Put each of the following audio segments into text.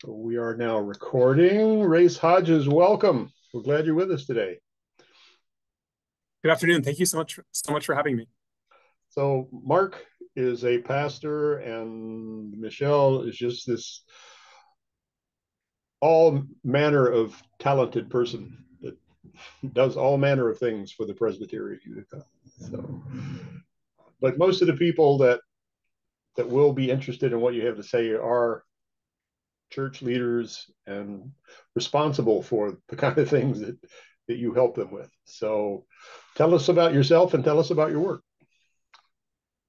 We are now recording. Race Hodges, welcome. We're glad you're with us today. Good afternoon. Thank you so much for having me. So Mark is a pastor and Michelle is just this all manner of talented person that does all manner of things for the Presbytery of Utica. So, but most of the people that will be interested in what you have to say are church leaders and responsible for the kind of things that you help them with. So tell us about yourself and tell us about your work.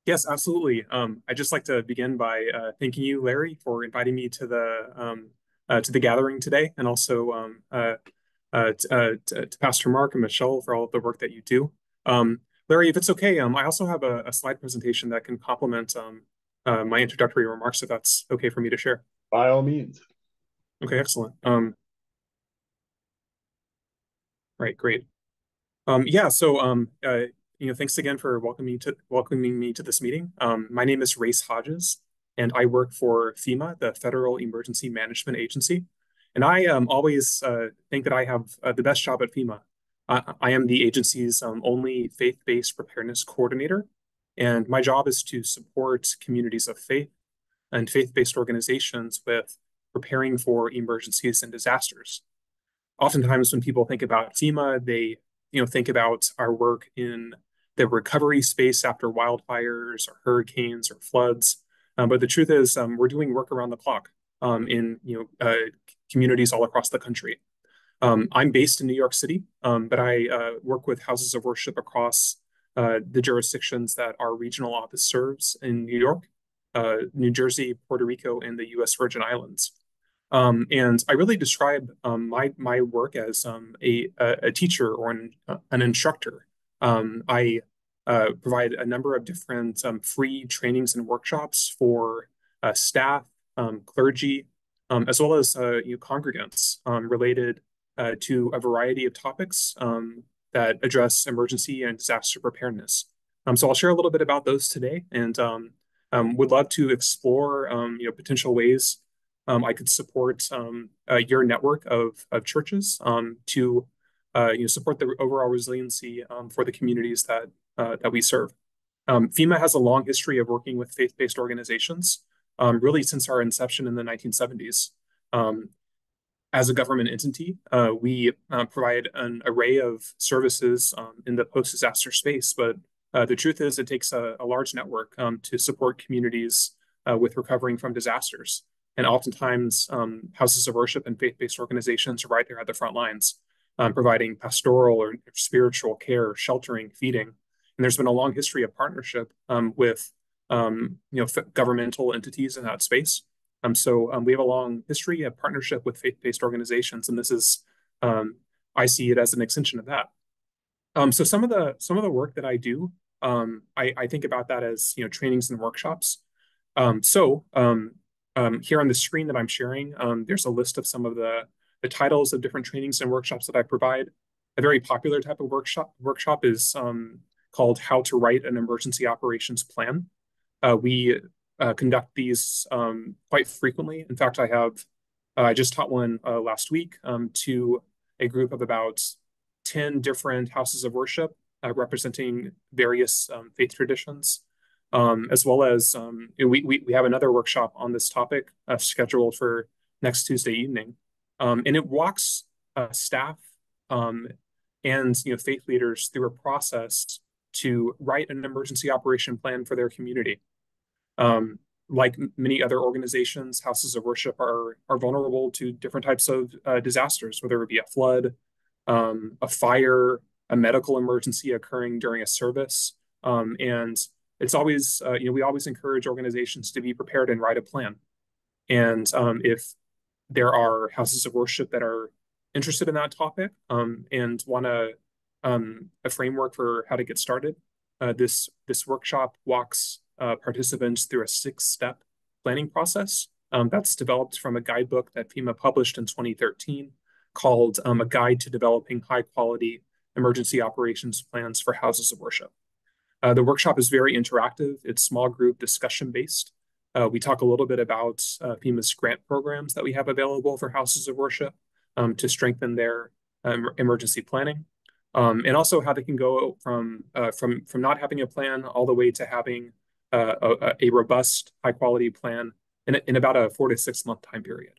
Yes, absolutely. I'd just like to begin by thanking you, Larry, for inviting me to the gathering today, and also to Pastor Mark and Michelle for all of the work that you do. Larry, if it's okay, I also have a slide presentation that can complement my introductory remarks, if that's okay for me to share. By all means. Okay, excellent. Right, great. Yeah, so thanks again for welcoming me to this meeting. My name is Race Hodges, and I work for FEMA, the Federal Emergency Management Agency. And I always think that I have the best job at FEMA. I am the agency's only faith-based preparedness coordinator, and my job is to support communities of faith and faith-based organizations with preparing for emergencies and disasters. Oftentimes, when people think about FEMA, they think about our work in the recovery space after wildfires or hurricanes or floods. But the truth is, we're doing work around the clock in communities all across the country. I'm based in New York City, but I work with houses of worship across the jurisdictions that our regional office serves in New York, New Jersey, Puerto Rico, and the U.S. Virgin Islands. And I really describe my work as a teacher or an instructor. I provide a number of different free trainings and workshops for staff, clergy, as well as congregants related to a variety of topics that address emergency and disaster preparedness. So I'll share a little bit about those today, and would love to explore potential ways I could support your network of churches to support the overall resiliency for the communities that we serve. FEMA has a long history of working with faith-based organizations, really since our inception in the 1970s. As a government entity, we provide an array of services in the post-disaster space, but the truth is it takes a large network to support communities with recovering from disasters. And oftentimes, houses of worship and faith-based organizations are right there at the front lines, providing pastoral or spiritual care, sheltering, feeding. And there's been a long history of partnership with governmental entities in that space. So we have a long history of partnership with faith-based organizations, and this is I see it as an extension of that. So some of the work that I do, I think about that as trainings and workshops. Here on the screen that I'm sharing, there's a list of some of the titles of different trainings and workshops that I provide. A very popular type of workshop is called How to Write an Emergency Operations Plan. We conduct these quite frequently. In fact, I just taught one last week to a group of about 10 different houses of worship representing various faith traditions. As well as we have another workshop on this topic scheduled for next Tuesday evening, and it walks staff and faith leaders through a process to write an emergency operation plan for their community. Like many other organizations, houses of worship are vulnerable to different types of disasters, whether it be a flood, a fire, a medical emergency occurring during a service, and it's always, we always encourage organizations to be prepared and write a plan. And if there are houses of worship that are interested in that topic and want a framework for how to get started, this workshop walks participants through a 6-step planning process that's developed from a guidebook that FEMA published in 2013 called A Guide to Developing High-Quality Emergency Operations Plans for Houses of Worship. The workshop is very interactive. It's small group discussion based. We talk a little bit about FEMA's grant programs that we have available for houses of worship to strengthen their emergency planning, and also how they can go from not having a plan all the way to having a robust, high quality plan in about a 4 to 6 month time period.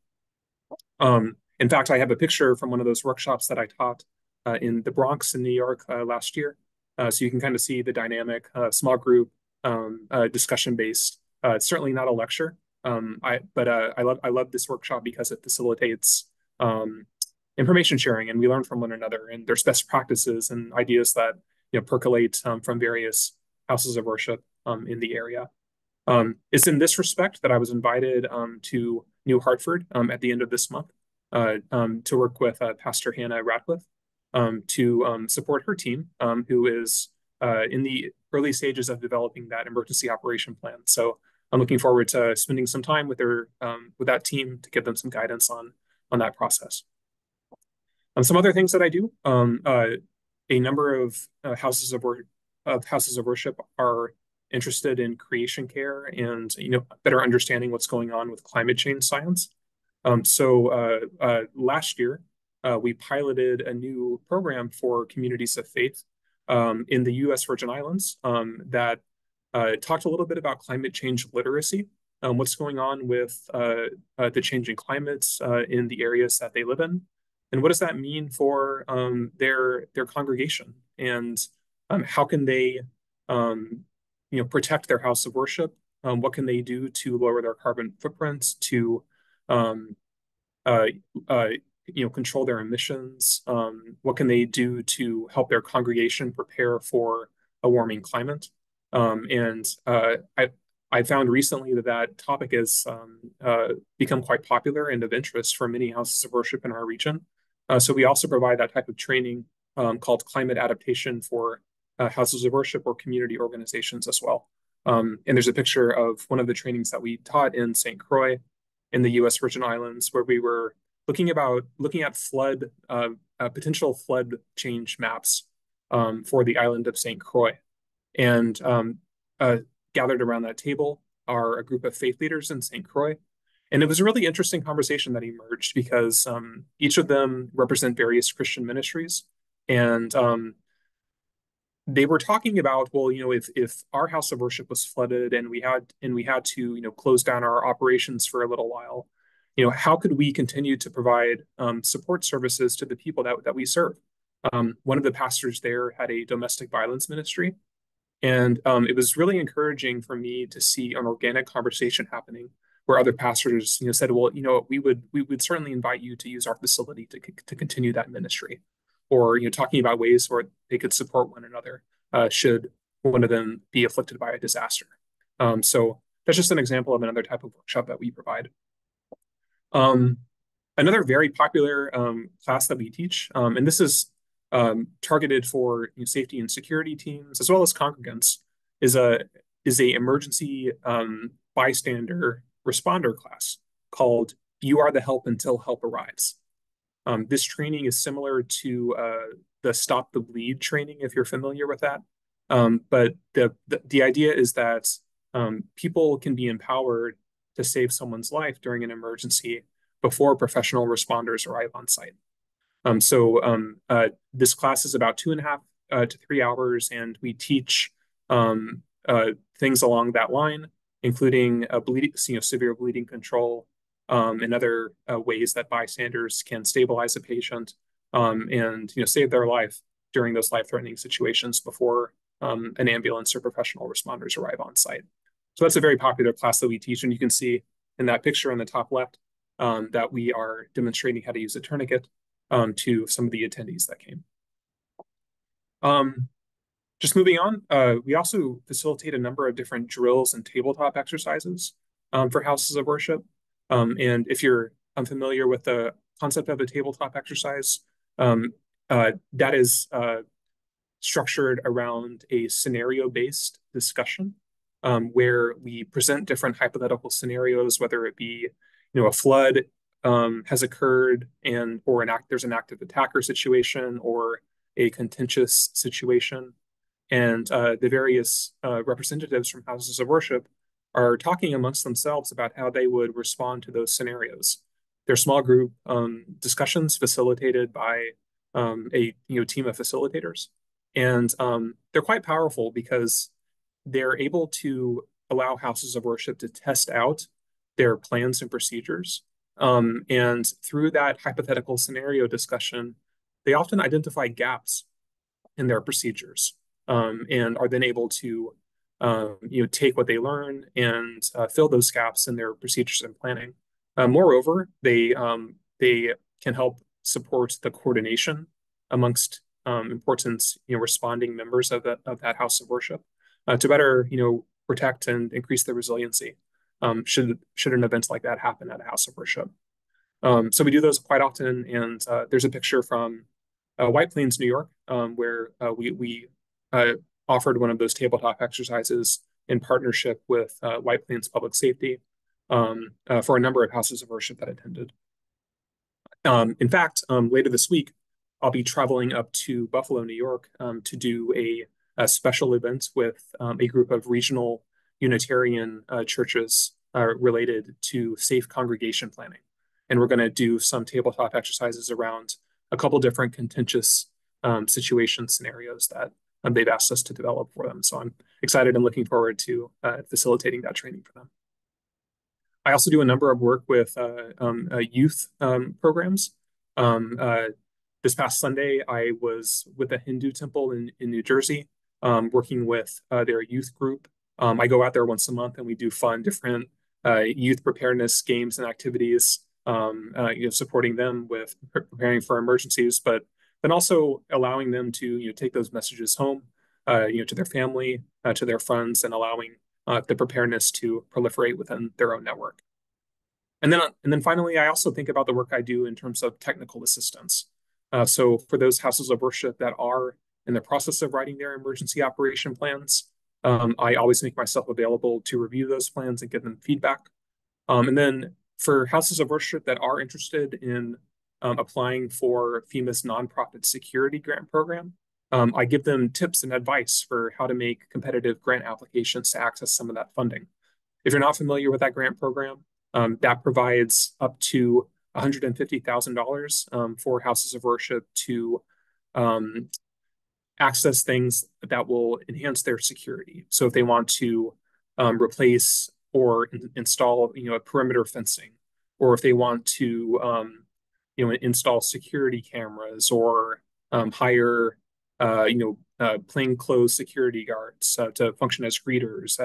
In fact, I have a picture from one of those workshops that I taught in the Bronx in New York last year. So you can kind of see the dynamic, small group, discussion based. It's certainly not a lecture, but I love this workshop because it facilitates information sharing, and we learn from one another. And there's best practices and ideas that percolate from various houses of worship in the area. It's in this respect that I was invited to New Hartford at the end of this month to work with Pastor Hannah Ratcliffe to support her team, who is in the early stages of developing that emergency operation plan. So I'm looking forward to spending some time with that team to give them some guidance on that process. Some other things that I do, a number of houses of worship are interested in creation care and better understanding what's going on with climate change science. So last year, we piloted a new program for communities of faith in the U.S. Virgin Islands that talked a little bit about climate change literacy, what's going on with the changing climates in the areas that they live in, and what does that mean for their congregation, and how can they protect their house of worship? What can they do to lower their carbon footprints, to control their emissions? What can they do to help their congregation prepare for a warming climate? And I found recently that topic has become quite popular and of interest for many houses of worship in our region. So we also provide that type of training called climate adaptation for houses of worship or community organizations as well. And there's a picture of one of the trainings that we taught in St. Croix in the U.S. Virgin Islands, where we were looking at potential flood change maps for the island of St. Croix. And gathered around that table are a group of faith leaders in St. Croix. And it was a really interesting conversation that emerged because each of them represent various Christian ministries. And they were talking about, well, if our house of worship was flooded and we had to, close down our operations for a little while, how could we continue to provide support services to the people that we serve? One of the pastors there had a domestic violence ministry, and it was really encouraging for me to see an organic conversation happening where other pastors, said, well, we would certainly invite you to use our facility to continue that ministry, or talking about ways where they could support one another should one of them be afflicted by a disaster. So that's just an example of another type of workshop that we provide. Another very popular class that we teach, and this is targeted for safety and security teams as well as congregants, is a emergency bystander responder class called "You Are the Help Until Help Arrives." This training is similar to the Stop the Bleed training, if you're familiar with that. But the idea is that people can be empowered to save someone's life during an emergency before professional responders arrive on site. So this class is about 2.5 to 3 hours, and we teach things along that line, including severe bleeding control, and other ways that bystanders can stabilize a patient and save their life during those life-threatening situations before an ambulance or professional responders arrive on site. So that's a very popular class that we teach, and you can see in that picture on the top left that we are demonstrating how to use a tourniquet to some of the attendees that came. Just moving on, we also facilitate a number of different drills and tabletop exercises for houses of worship. And if you're unfamiliar with the concept of a tabletop exercise, that is structured around a scenario-based discussion where we present different hypothetical scenarios, whether it be a flood has occurred there's an active attacker situation or a contentious situation. And the various representatives from houses of worship are talking amongst themselves about how they would respond to those scenarios. They're small group discussions facilitated by a team of facilitators, and they're quite powerful because they're able to allow houses of worship to test out their plans and procedures. And through that hypothetical scenario discussion, they often identify gaps in their procedures, and are then able to take what they learn and fill those gaps in their procedures and planning. Moreover, they can help support the coordination amongst important responding members of that house of worship to better protect and increase their resiliency should an event like that happen at a house of worship. So we do those quite often, and there's a picture from White Plains, New York, where we offered one of those tabletop exercises in partnership with White Plains Public Safety for a number of houses of worship that attended. In fact, later this week, I'll be traveling up to Buffalo, New York, to do a special event with a group of regional Unitarian churches related to safe congregation planning. And we're going to do some tabletop exercises around a couple different contentious situation scenarios that they've asked us to develop for them. So I'm excited and looking forward to facilitating that training for them. I also do a number of work with youth programs. This past Sunday, I was with a Hindu temple in New Jersey, working with their youth group. I go out there once a month and we do fun, different youth preparedness games and activities, supporting them with preparing for emergencies, but then also allowing them to take those messages home, to their family, to their friends, and allowing the preparedness to proliferate within their own network. And then finally, I also think about the work I do in terms of technical assistance. So for those houses of worship that are in the process of writing their emergency operation plans, I always make myself available to review those plans and give them feedback. And then for houses of worship that are interested in applying for FEMA's nonprofit security grant program, I give them tips and advice for how to make competitive grant applications to access some of that funding. If you're not familiar with that grant program, that provides up to $150,000 for houses of worship to access things that will enhance their security. So if they want to replace or install, a perimeter fencing, or if they want to, install security cameras or hire, plainclothes security guards to function as greeters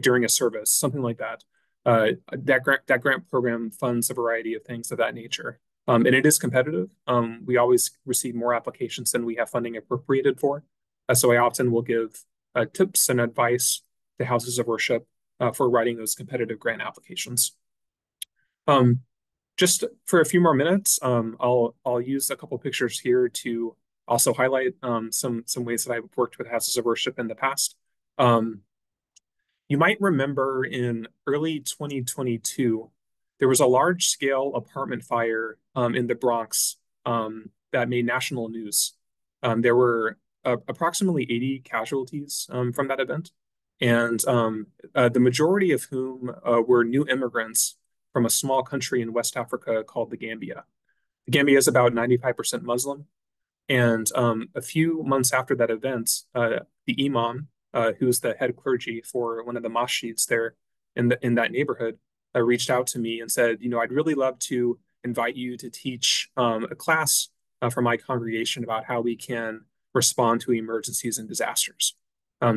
during a service, something like that. That grant program funds a variety of things of that nature. And it is competitive. We always receive more applications than we have funding appropriated for. So I often will give tips and advice to houses of worship for writing those competitive grant applications. Just for a few more minutes, I'll use a couple pictures here to also highlight some ways that I've worked with houses of worship in the past. You might remember in early 2022, there was a large-scale apartment fire in the Bronx that made national news. There were approximately 80 casualties from that event, and the majority of whom were new immigrants from a small country in West Africa called the Gambia. The Gambia is about 95% Muslim, and a few months after that event, the imam, who's the head clergy for one of the masjids there in that neighborhood, reached out to me and said, I'd really love to invite you to teach a class for my congregation about how we can respond to emergencies and disasters.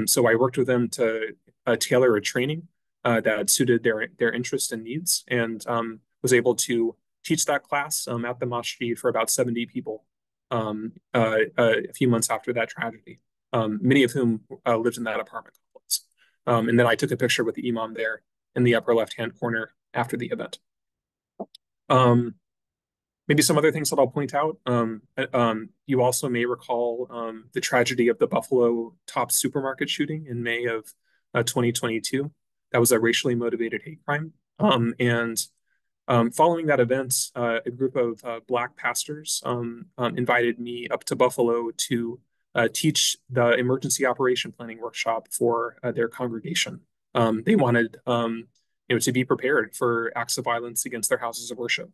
So I worked with them to tailor a training that suited their interests and needs, and was able to teach that class at the masjid for about 70 people a few months after that tragedy, many of whom lived in that apartment complex. And then I took a picture with the imam there in the upper left-hand corner after the event. Maybe some other things that I'll point out. You also may recall the tragedy of the Buffalo Tops supermarket shooting in May of 2022. That was a racially motivated hate crime. And following that event, a group of Black pastors invited me up to Buffalo to teach the emergency operation planning workshop for their congregation. They wanted to be prepared for acts of violence against their houses of worship.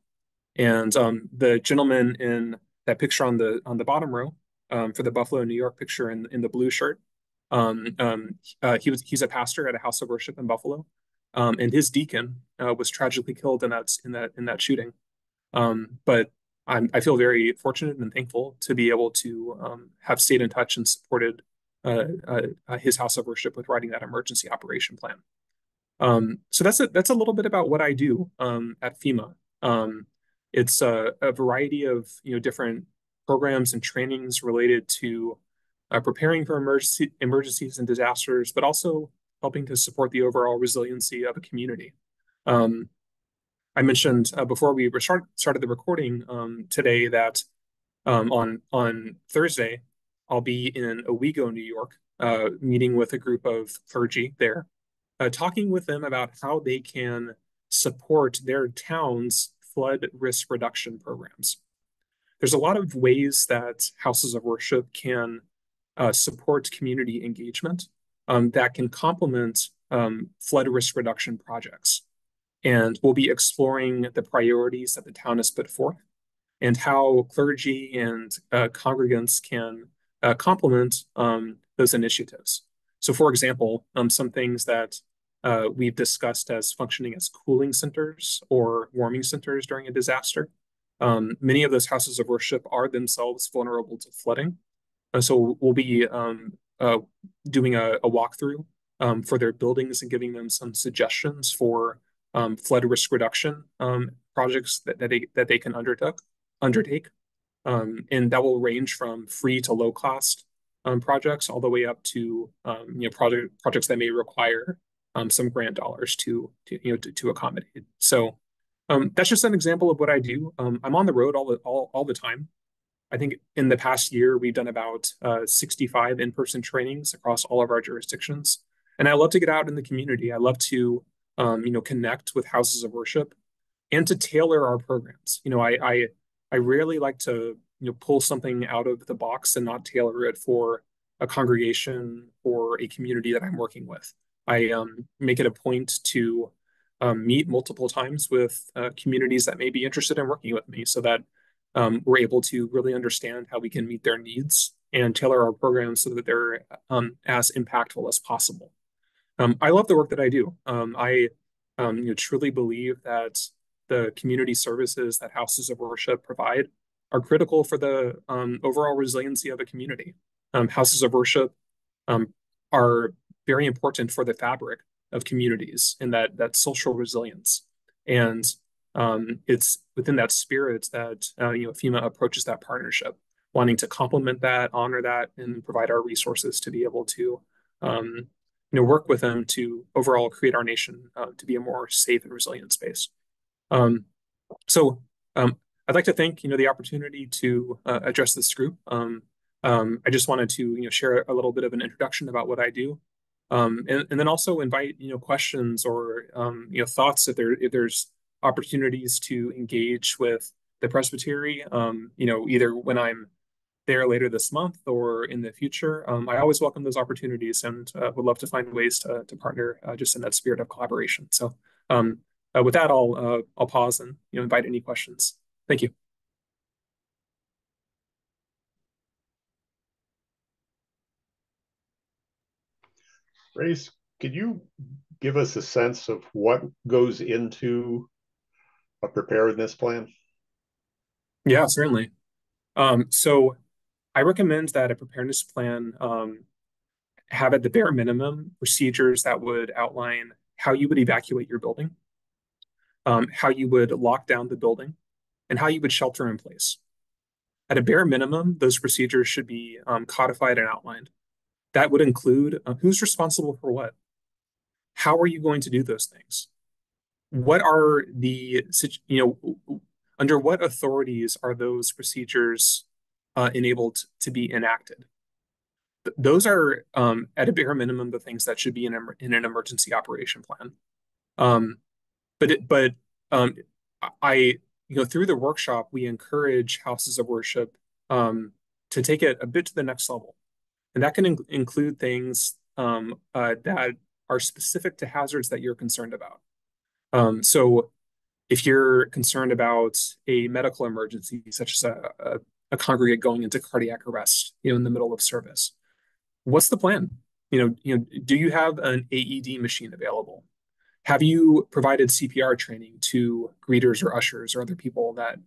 And the gentleman in that picture on the bottom row, for the Buffalo, New York picture in the blue shirt, he's a pastor at a house of worship in Buffalo, and his deacon was tragically killed in that shooting. But I feel very fortunate and thankful to be able to have stayed in touch and supported his house of worship with writing that emergency operation plan. So that's a little bit about what I do at FEMA. It's a variety of different programs and trainings related to preparing for emergencies and disasters, but also helping to support the overall resiliency of a community. I mentioned before we started the recording today that on Thursday I'll be in Owego, New York, meeting with a group of clergy there, talking with them about how they can support their town's flood risk reduction programs. There's a lot of ways that houses of worship can support community engagement that can complement flood risk reduction projects. And we'll be exploring the priorities that the town has put forth and how clergy and congregants can complement those initiatives. So, for example, some things that we've discussed as functioning as cooling centers or warming centers during a disaster. Many of those houses of worship are themselves vulnerable to flooding. So we'll be doing a walkthrough for their buildings and giving them some suggestions for flood risk reduction projects that they can undertake. And that will range from free to low cost projects all the way up to projects that may require some grant dollars to accommodate. So that's just an example of what I do. I'm on the road all the time. I think in the past year we've done about 65 in-person trainings across all of our jurisdictions, and I love to get out in the community. I love to connect with houses of worship and to tailor our programs. I rarely like to pull something out of the box and not tailor it for a congregation or a community that I'm working with. I make it a point to meet multiple times with communities that may be interested in working with me so that we're able to really understand how we can meet their needs and tailor our programs so that they're as impactful as possible. I love the work that I do. I truly believe that the community services that houses of worship provide are critical for the overall resiliency of a community. Houses of worship are very important for the fabric of communities and that social resilience. And it's within that spirit that FEMA approaches that partnership, wanting to complement that, honor that, and provide our resources to be able to work with them to overall create our nation to be a more safe and resilient space. So I'd like to thank the opportunity to address this group. I just wanted to share a little bit of an introduction about what I do, and then also invite questions or thoughts if there's opportunities to engage with the presbytery. Either when I'm there later this month or in the future. I always welcome those opportunities and would love to find ways to partner just in that spirit of collaboration. So with that, I'll pause and invite any questions. Thank you. Race, could you give us a sense of what goes into a preparedness plan? Yeah, certainly. So I recommend that a preparedness plan have at the bare minimum procedures that would outline how you would evacuate your building, how you would lock down the building, and how you would shelter in place. At a bare minimum, those procedures should be codified and outlined. That would include who's responsible for what. How are you going to do those things? What are under what authorities are those procedures enabled to be enacted? Those are, at a bare minimum, the things that should be in an emergency operation plan. But through the workshop, we encourage houses of worship to take it a bit to the next level. And that can include things that are specific to hazards that you're concerned about. So if you're concerned about a medical emergency, such as a congregate going into cardiac arrest, in the middle of service, what's the plan? Do you have an AED machine available? Have you provided CPR training to greeters or ushers or other people that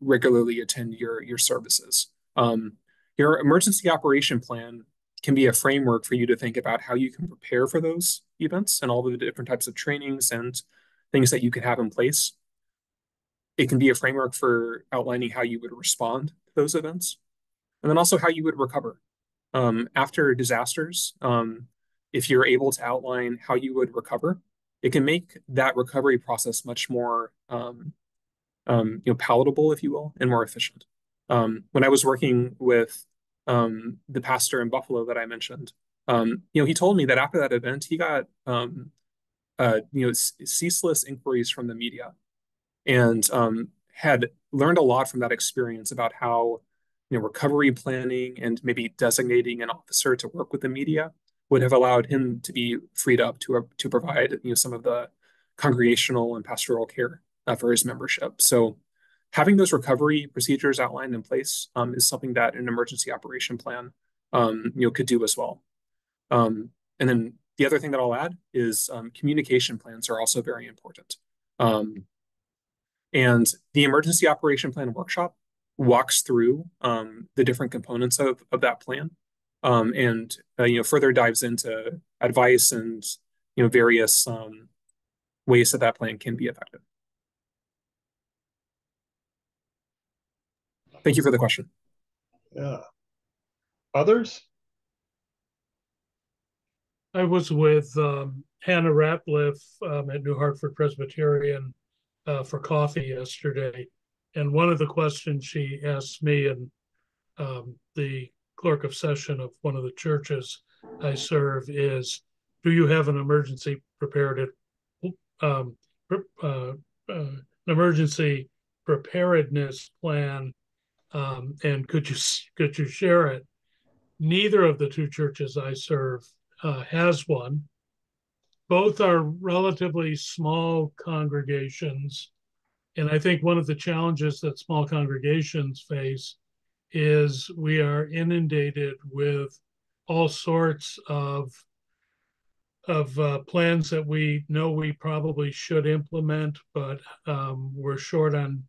regularly attend your services? Your emergency operation plan can be a framework for you to think about how you can prepare for those events and all the different types of trainings and things that you could have in place. It can be a framework for outlining how you would respond to those events, and then also how you would recover after disasters. If you're able to outline how you would recover, it can make that recovery process much more palatable, if you will, and more efficient. When I was working with the pastor in Buffalo that I mentioned, he told me that after that event, he got ceaseless inquiries from the media, and had learned a lot from that experience about how recovery planning and maybe designating an officer to work with the media would have allowed him to be freed up to provide some of the congregational and pastoral care for his membership. So having those recovery procedures outlined in place is something that an emergency operation plan could do as well. And then the other thing that I'll add is communication plans are also very important. And the emergency operation plan workshop walks through the different components of that plan, and further dives into advice and various ways that that plan can be effective. Thank you for the question. Yeah. Others? I was with Hannah Ratliff at New Hartford Presbyterian for coffee yesterday. And one of the questions she asked me and the clerk of session of one of the churches I serve is, do you have an emergency emergency preparedness plan? And could you share it? Neither of the two churches I serve has one. Both are relatively small congregations. And I think one of the challenges that small congregations face is we are inundated with all sorts of plans that we know we probably should implement, but we're short on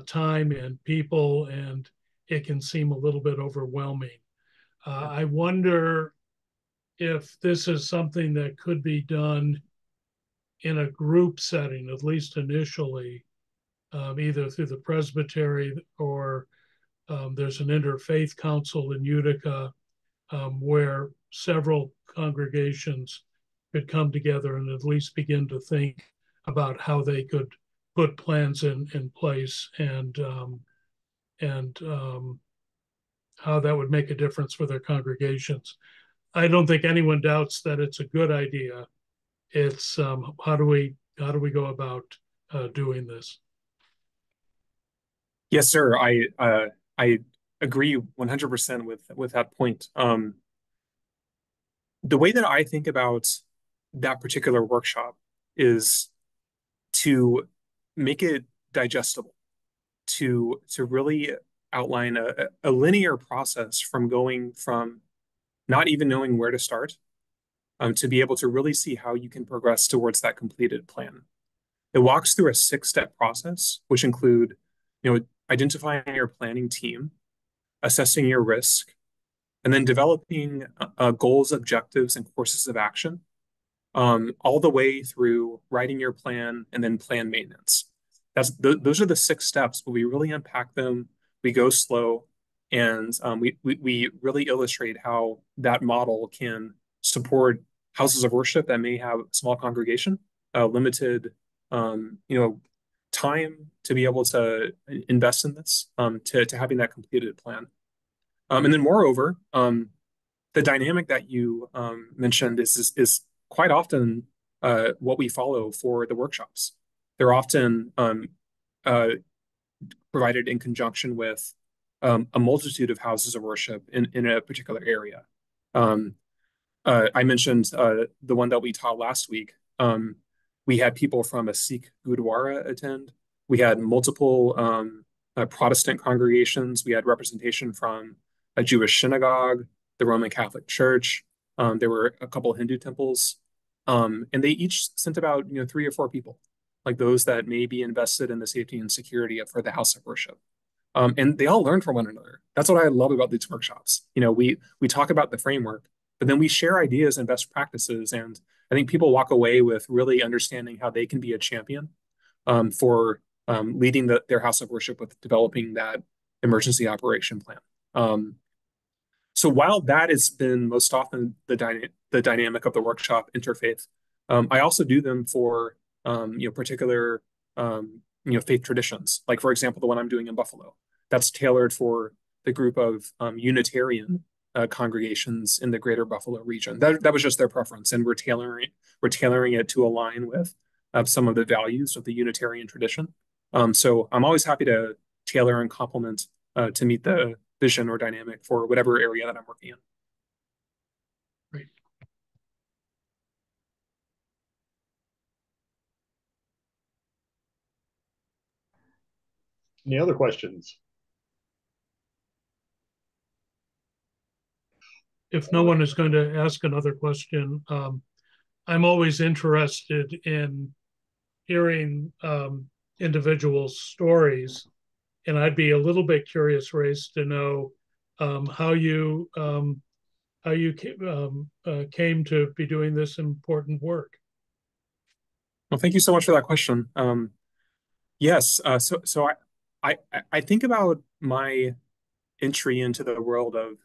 time and people, and it can seem a little bit overwhelming. I wonder if this is something that could be done in a group setting, at least initially, either through the presbytery or there's an interfaith council in Utica where several congregations could come together and at least begin to think about how they could put plans in place and how that would make a difference for their congregations. I don't think anyone doubts that it's a good idea. It's how do we go about doing this? Yes, sir. I agree 100% with that point. The way that I think about that particular workshop is to make it digestible, to really outline a linear process from going from not even knowing where to start, to be able to really see how you can progress towards that completed plan. It walks through a 6-step process, which include, identifying your planning team, assessing your risk, and then developing goals, objectives, and courses of action, all the way through writing your plan and then plan maintenance. Those are the 6 steps, but we really unpack them. We go slow, and we really illustrate how that model can support houses of worship that may have a small congregation, limited, time to be able to invest in this, to having that completed plan. And then moreover, the dynamic that you mentioned is quite often what we follow for the workshops. They're often provided in conjunction with a multitude of houses of worship in a particular area. I mentioned the one that we taught last week. We had people from a Sikh Gurdwara attend. We had multiple Protestant congregations. We had representation from a Jewish synagogue, the Roman Catholic Church. There were a couple Hindu temples, and they each sent about 3 or 4 people, like those that may be invested in the safety and security for the house of worship. And they all learn from one another. That's what I love about these workshops. We talk about the framework, but then we share ideas and best practices. And I think people walk away with really understanding how they can be a champion for leading their house of worship with developing that emergency operation plan. So while that has been most often the dynamic of the workshop interfaith, I also do them for particular faith traditions. Like, for example, the one I'm doing in Buffalo, that's tailored for the group of Unitarian congregations in the greater Buffalo region. That was just their preference, and we're tailoring it to align with some of the values of the Unitarian tradition. So I'm always happy to tailor and complement to meet the vision or dynamic for whatever area that I'm working in. Great. Any other questions? If no one is going to ask another question, I'm always interested in hearing individual stories, and I'd be a little bit curious, Race, to know how you came to be doing this important work. Well, thank you so much for that question. Yes, so I think about my entry into the world of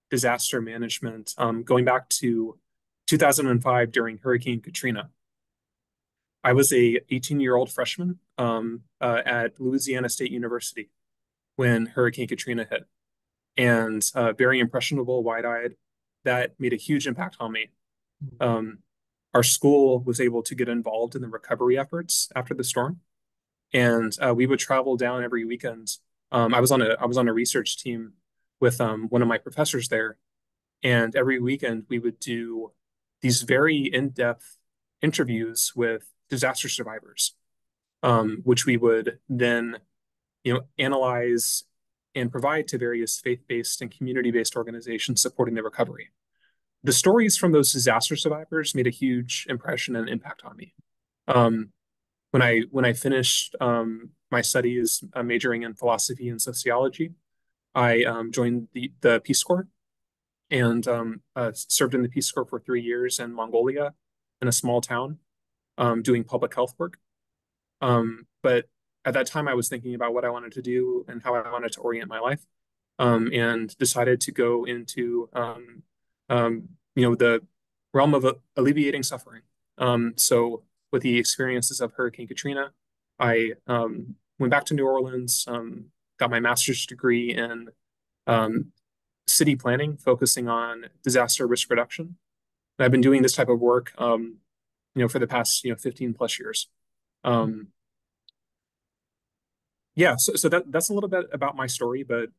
disaster management going back to 2005 during Hurricane Katrina. I was a 18-year-old freshman at Louisiana State University when Hurricane Katrina hit, and very impressionable, wide-eyed. That made a huge impact on me. Our school was able to get involved in the recovery efforts after the storm, and we would travel down every weekend. I was on a research team with one of my professors there, and every weekend we would do these very in-depth interviews with disaster survivors, which we would then analyze and provide to various faith-based and community-based organizations supporting the recovery. The stories from those disaster survivors made a huge impression and impact on me. When I finished my studies majoring in philosophy and sociology, I joined the Peace Corps and served in the Peace Corps for 3 years in Mongolia in a small town doing public health work. But at that time, I was thinking about what I wanted to do and how I wanted to orient my life, and decided to go into the realm of alleviating suffering. So with the experiences of Hurricane Katrina, I went back to New Orleans, got my master's degree in city planning, focusing on disaster risk reduction. And I've been doing this type of work, for the past 15 plus years. So that's a little bit about my story, but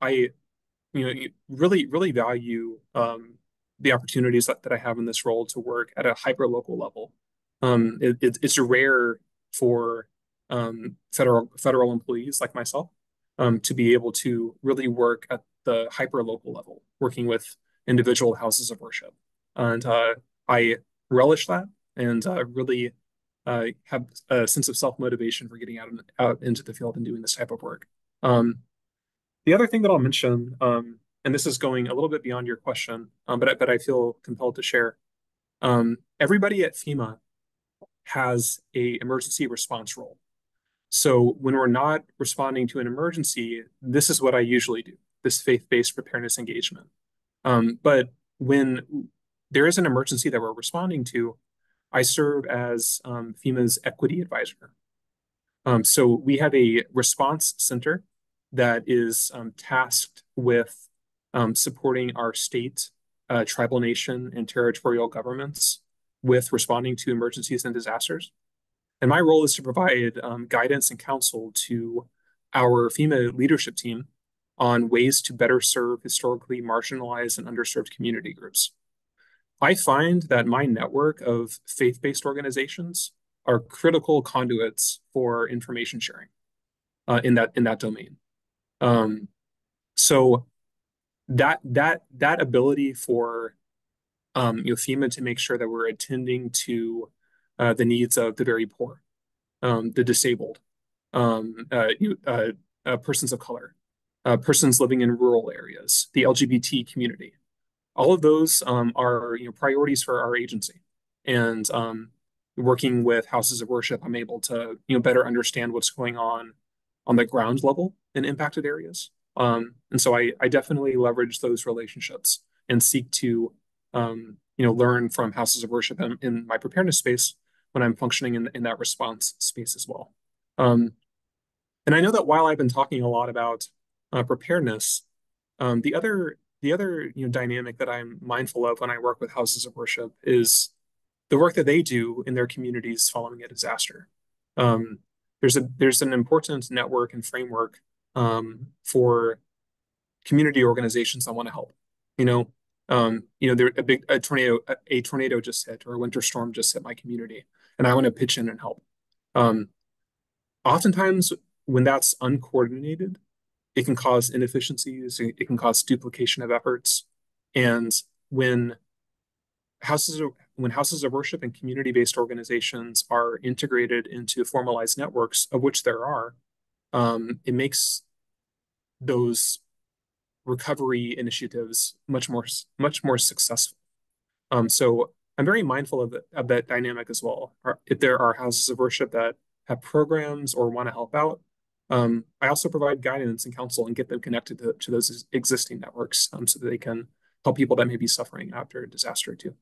I really value the opportunities that I have in this role to work at a hyper local level. It's rare for federal employees like myself to be able to really work at the hyper local level, working with individual houses of worship, and I relish that and really have a sense of self-motivation for getting out into the field and doing this type of work. The other thing that I'll mention, and this is going a little bit beyond your question, but I feel compelled to share. Everybody at FEMA has a emergency response role. So when we're not responding to an emergency, this is what I usually do, this faith-based preparedness engagement. But when there is an emergency that we're responding to, I serve as FEMA's equity advisor. So we have a response center that is tasked with supporting our state, tribal nation, and territorial governments with responding to emergencies and disasters. And my role is to provide guidance and counsel to our FEMA leadership team on ways to better serve historically marginalized and underserved community groups. I find that my network of faith-based organizations are critical conduits for information sharing in that domain. So that ability for FEMA to make sure that we're attending to the needs of the very poor, the disabled, persons of color, persons living in rural areas, the LGBT community. All of those are priorities for our agency. And working with houses of worship, I'm able to better understand what's going on the ground level in impacted areas. And so I definitely leverage those relationships and seek to learn from houses of worship in my preparedness space when I'm functioning in that response space as well. And I know that while I've been talking a lot about preparedness, the other dynamic that I'm mindful of when I work with houses of worship is the work that they do in their communities following a disaster. There's an important network and framework for community organizations that want to help. There a tornado just hit, or a winter storm just hit my community, and I want to pitch in and help. Oftentimes, when that's uncoordinated, it can cause inefficiencies. It can cause duplication of efforts, and when houses of worship and community-based organizations are integrated into formalized networks, of which there are, it makes those recovery initiatives much more successful. So I'm very mindful of that dynamic as well. If there are houses of worship that have programs or want to help out, I also provide guidance and counsel and get them connected to those existing networks so that they can help people that may be suffering after a disaster too.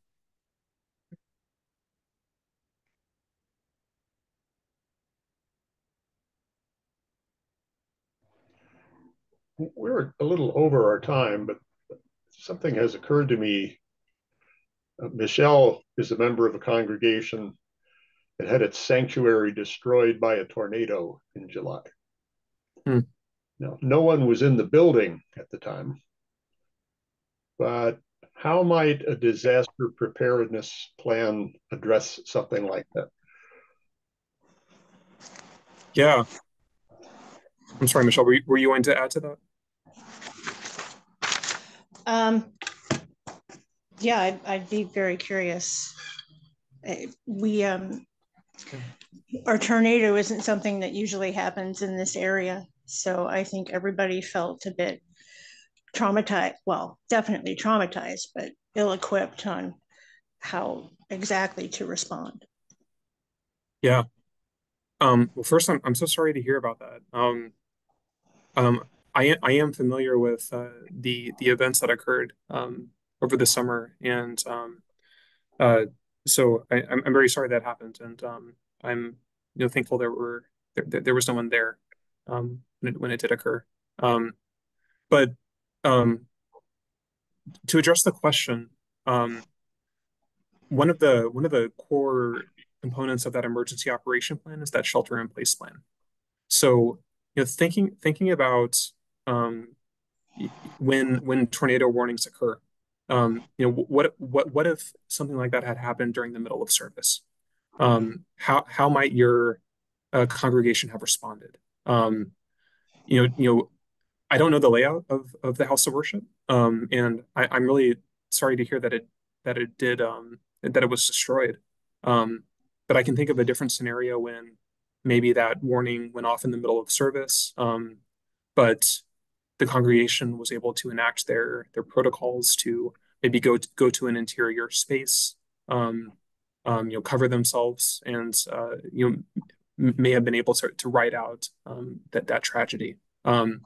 We're a little over our time, but something has occurred to me. Michelle is a member of a congregation that had its sanctuary destroyed by a tornado in July. Now, no one was in the building at the time, but how might a disaster preparedness plan address something like that? Yeah. I'm sorry, Michelle, were you going to add to that? Yeah, I'd be very curious. Our tornado isn't something that usually happens in this area. So I think everybody felt a bit traumatized, well, definitely traumatized, but ill-equipped on how exactly to respond. Yeah. Well, first, I'm so sorry to hear about that. I am familiar with the events that occurred over the summer, and so I'm very sorry that happened, and I'm thankful there was no one there when it did occur. But to address the question, one of the core components of that emergency operation plan is that shelter in place plan. So, thinking about when tornado warnings occur, what if something like that had happened during the middle of service? How might your congregation have responded? I don't know the layout of the house of worship, and I'm really sorry to hear that it was destroyed. But I can think of a different scenario when maybe that warning went off in the middle of service, but the congregation was able to enact their protocols to maybe go to an interior space, cover themselves, and may have been able to ride out that tragedy. The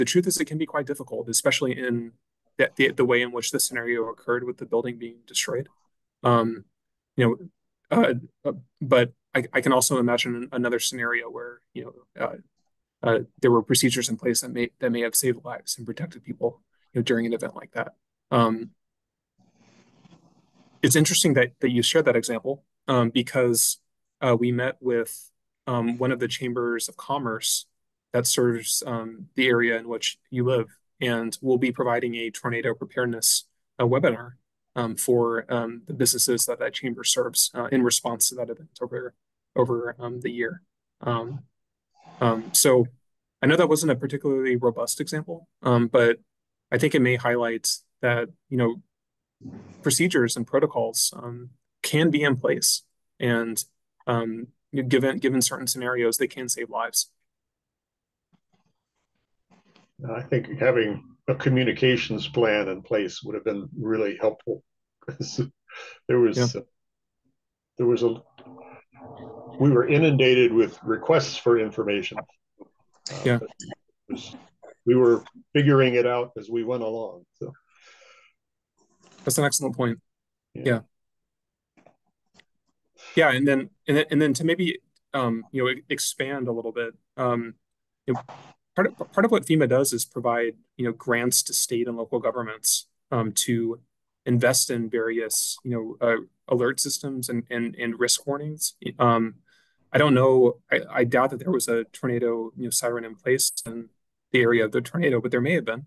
truth is it can be quite difficult, especially in the way in which the scenario occurred with the building being destroyed. Um, you know, but I can also imagine another scenario where there were procedures in place that may have saved lives and protected people during an event like that. It's interesting that you shared that example because we met with one of the chambers of commerce that serves the area in which you live, and we'll be providing a tornado preparedness webinar for the businesses that that chamber serves in response to that event over the year. So I know that wasn't a particularly robust example, but I think it may highlight that, procedures and protocols can be in place, and given certain scenarios, they can save lives. I think having a communications plan in place would have been really helpful. there was we were inundated with requests for information. Yeah. We were figuring it out as we went along. So that's an excellent point. Yeah. And then to maybe expand a little bit. Part of what FEMA does is provide grants to state and local governments to invest in various alert systems and risk warnings. I don't know. I doubt that there was a tornado siren in place in the area of the tornado, but there may have been.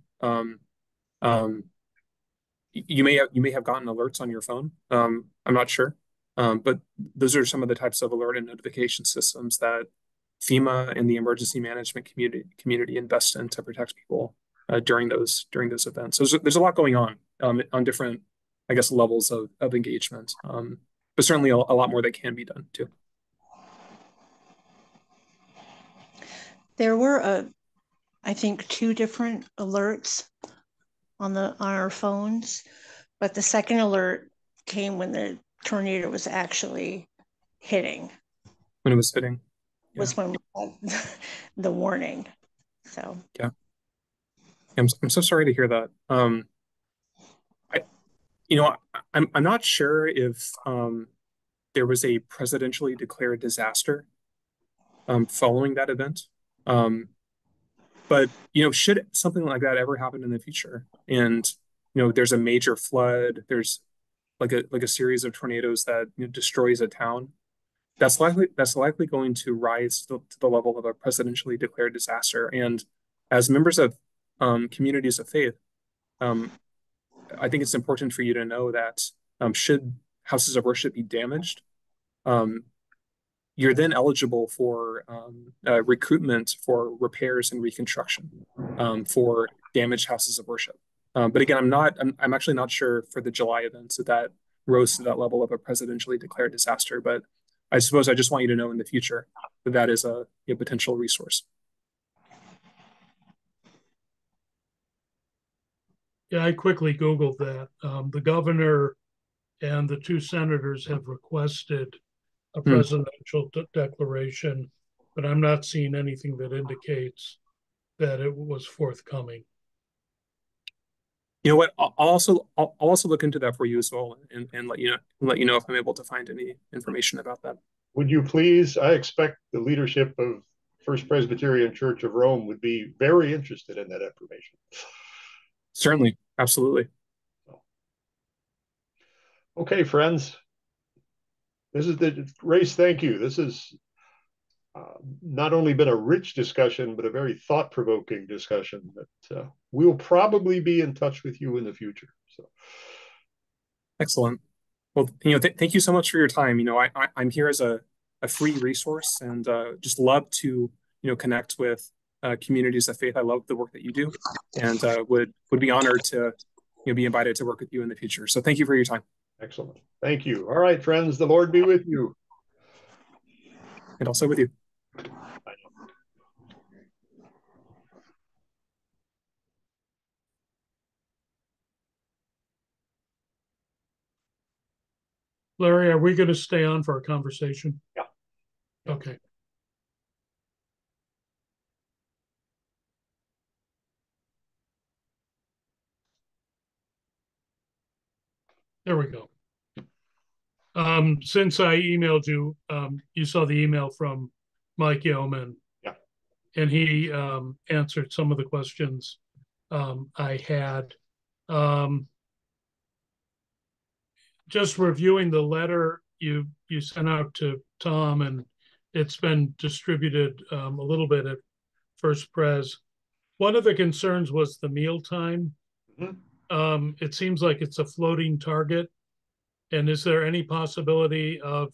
You may have gotten alerts on your phone. I'm not sure, but those are some of the types of alert and notification systems that FEMA and the emergency management community invest in to protect people during those events. So there's a lot going on different, I guess, levels of engagement, but certainly a lot more that can be done too. There were, I think, 2 different alerts on our phones, but the second alert came when the tornado was actually hitting. When it was hitting. Was when we had the warning. So I'm so sorry to hear that. I'm not sure if there was a presidentially declared disaster following that event. But should something like that ever happen in the future, and there's a major flood, there's like a series of tornadoes that destroys a town, that's likely going to rise to the level of a presidentially declared disaster. And as members of communities of faith, I think it's important for you to know that should houses of worship be damaged, you're then eligible for recruitment for repairs and reconstruction for damaged houses of worship. But again, I'm actually not sure for the July events that rose to that level of a presidentially declared disaster. But I suppose I just want you to know in the future that is a potential resource. Yeah, I quickly Googled that. The governor and the 2 senators have requested a presidential declaration, but I'm not seeing anything that indicates that it was forthcoming. You know what? I'll also look into that for you as well, and let you know if I'm able to find any information about that. Would you please? I expect the leadership of First Presbyterian Church of Rome would be very interested in that information. Certainly, absolutely. Okay, friends. This is Race. Thank you. This is not only been a rich discussion, but a very thought-provoking discussion that we'll probably be in touch with you in the future. So, excellent. Well, thank you so much for your time. I'm here as a free resource, and just love to connect with communities of faith. I love the work that you do, and would be honored to be invited to work with you in the future. So thank you for your time. Excellent. Thank you. All right, friends. The Lord be with you. And also with you. Larry, are we going to stay on for our conversation? Yeah. Okay. There we go. Since I emailed you, you saw the email from Mike Yeoman. Yeah. And he answered some of the questions I had. Just reviewing the letter you sent out to Tom, and it's been distributed a little bit at First Pres. One of the concerns was the meal time. Mhm. It seems like it's a floating target. And is there any possibility of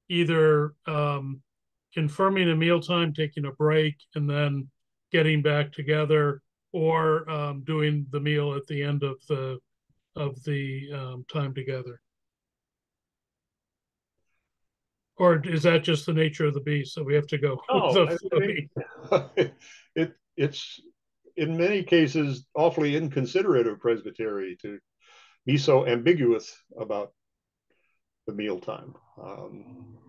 either confirming a mealtime, taking a break, and then getting back together, or doing the meal at the end of the time together? Or is that just the nature of the beast, so we have to go with No, the I mean, it's in many cases awfully inconsiderate of Presbytery to be so ambiguous about the mealtime.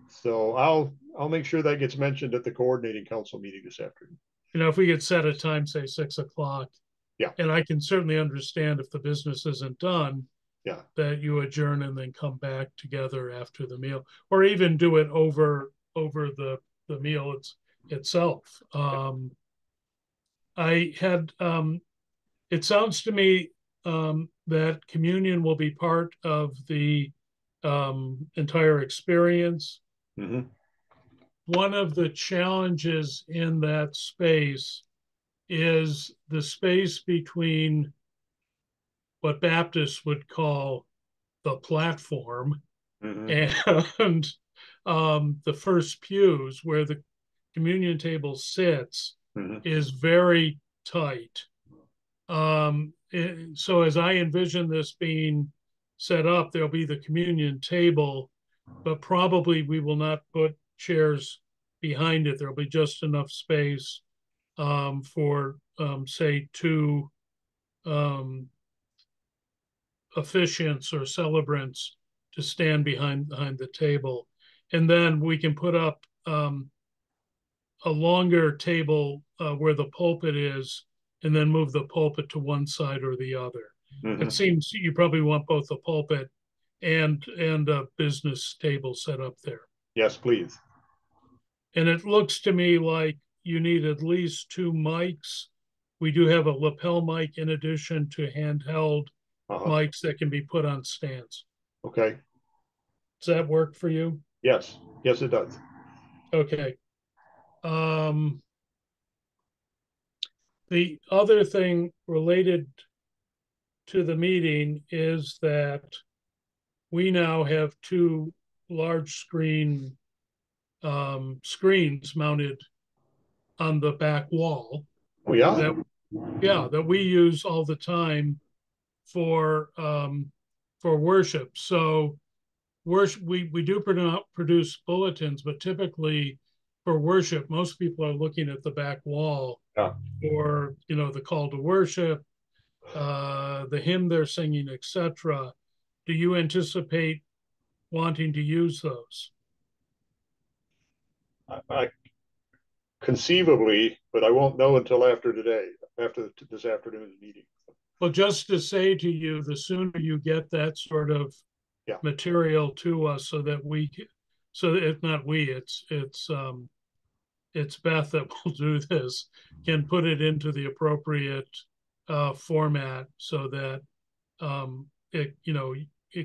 So I'll make sure that gets mentioned at the coordinating council meeting this afternoon. If we could set a time, say 6 o'clock. Yeah. And I can certainly understand if the business isn't done, Yeah. that you adjourn and then come back together after the meal, or even do it over the meal itself. I had it sounds to me that communion will be part of the entire experience. Mm-hmm. One of the challenges in that space is the space between what Baptists would call the platform Mm-hmm. and the first pews where the communion table sits Mm-hmm. is very tight. So as I envision this being set up, there'll be the communion table, but probably we will not put chairs behind it. There'll be just enough space for, say, two officiants or celebrants to stand behind the table. And then we can put up a longer table where the pulpit is, and then move the pulpit to one side or the other. Mm-hmm. It seems you probably want both a pulpit and a business table set up there. Yes, please. And it looks to me like you need at least 2 mics. We do have a lapel mic in addition to handheld mics that can be put on stands. Okay. Does that work for you? Yes. Yes, it does. Okay. The other thing related to the meeting is that we now have 2 large screens mounted on the back wall. Oh, yeah? That we use all the time for worship. So we do produce bulletins, but typically for worship, most people are looking at the back wall for the call to worship, the hymn they're singing, etc. Do you anticipate wanting to use those? I conceivably, but I won't know until after today, after this afternoon's meeting. Well, just to say to you, the sooner you get that sort of material to us, so that if not we, it's Beth that will do this, can put it into the appropriate format, so that it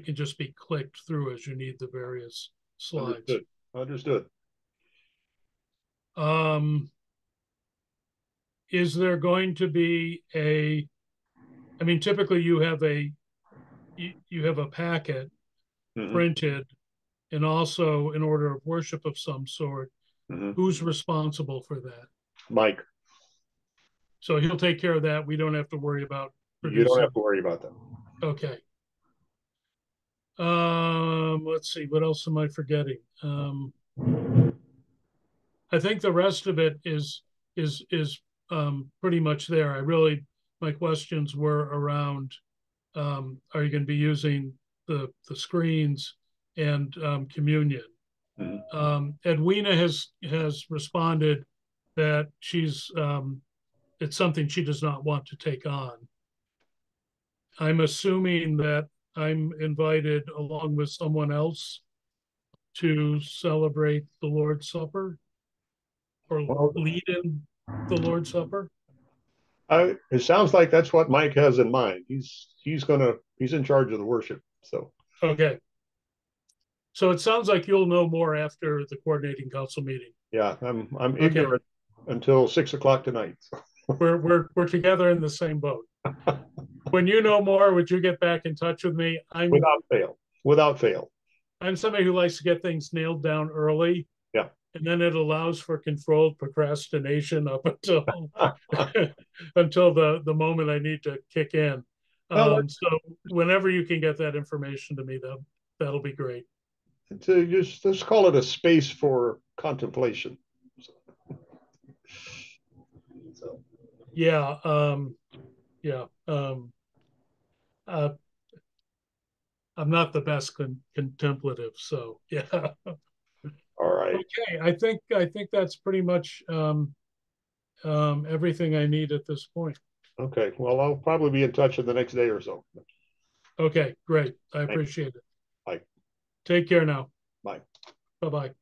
can just be clicked through as you need the various slides. Understood. Is there going to be typically you have a packet printed, and also an order of worship of some sort. Who's responsible for that? Mike. So he'll take care of that. We don't have to worry about producing. You don't have to worry about that. Okay. Let's see, what else am I forgetting? I think the rest of it is pretty much there. My questions were around, are you going to be using the screens and communion? Edwina has responded that it's something she does not want to take on. I'm assuming that I'm invited along with someone else to celebrate the Lord's Supper, or lead in the Lord's Supper. It sounds like that's what Mike has in mind. He's in charge of the worship. So okay. So it sounds like you'll know more after the coordinating council meeting. Yeah, I'm ignorant until 6 o'clock tonight. We're together in the same boat. When you know more, would you get back in touch with me? Without fail. Without fail. I'm somebody who likes to get things nailed down early. Yeah. And then it allows for controlled procrastination up until until the moment I need to kick in. So whenever you can get that information to me, that'll be great. To just call it a space for contemplation. So. Yeah. Yeah. I'm not the best contemplative, so yeah. All right. Okay, I think that's pretty much everything I need at this point. Okay, well, I'll probably be in touch in the next day or so. Okay, great. I appreciate it. Bye. Take care now. Bye. Bye-bye.